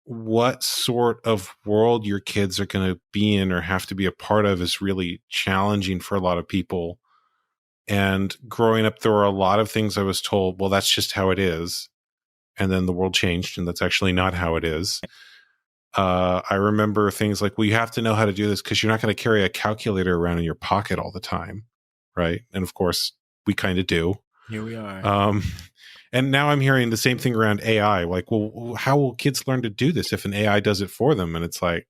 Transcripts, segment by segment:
what sort of world your kids are going to be in or have to be a part of is really challenging for a lot of people. And growing up, there were a lot of things I was told, well, that's just how it is. And then the world changed, and that's actually not how it is. I remember things like, well, you have to know how to do this because you're not going to carry a calculator around in your pocket all the time. Right. And of course, we kind of do. Here we are. And now I'm hearing the same thing around AI. Like, well, how will kids learn to do this if an AI does it for them? And it's like,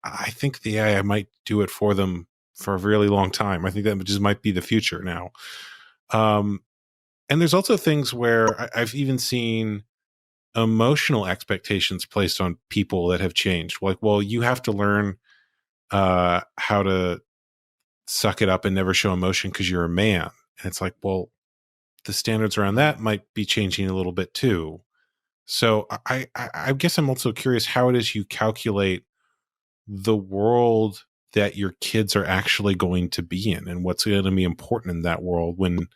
I think the AI might do it for them for a really long time. I think that just might be the future now. And there's also things where I've even seen emotional expectations placed on people that have changed. Like, well, you have to learn how to suck it up and never show emotion because you're a man. And it's like, well, the standards around that might be changing a little bit too. So I guess I'm also curious how it is you calculate the world that your kids are actually going to be in and what's going to be important in that world when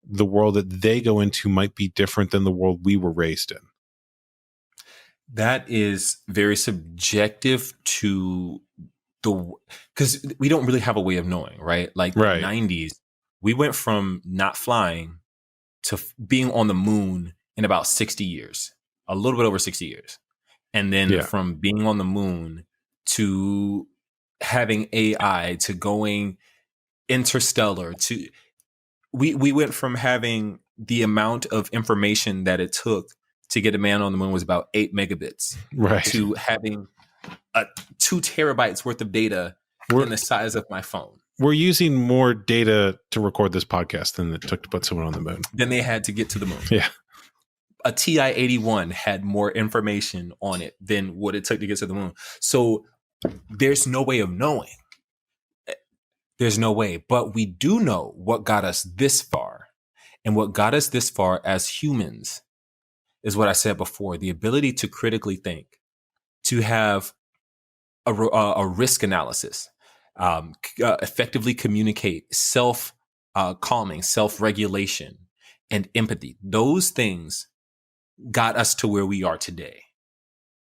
the world that they go into might be different than the world we were raised in. That is very subjective to because we don't really have a way of knowing, right? Like the 90s, we went from not flying to being on the moon in about 60 years, a little bit over 60 years. And then from being on the moon to having AI to going interstellar to we went from having the amount of information that it took to get a man on the moon was about 8 megabits to having 2 terabytes worth of data in the size of my phone. We're using more data to record this podcast than it took to put someone on the moon. Then they had to get to the moon. Yeah. A TI-81 had more information on it than what it took to get to the moon. So there's no way of knowing. There's no way. But we do know what got us this far. And what got us this far as humans is what I said before, the ability to critically think, to have a risk analysis, effectively communicate, self-calming, self-regulation, and empathy. Those things got us to where we are today.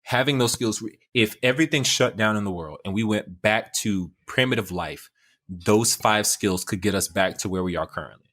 Having those skills, if everything shut down in the world and we went back to primitive life, those 5 skills could get us back to where we are currently.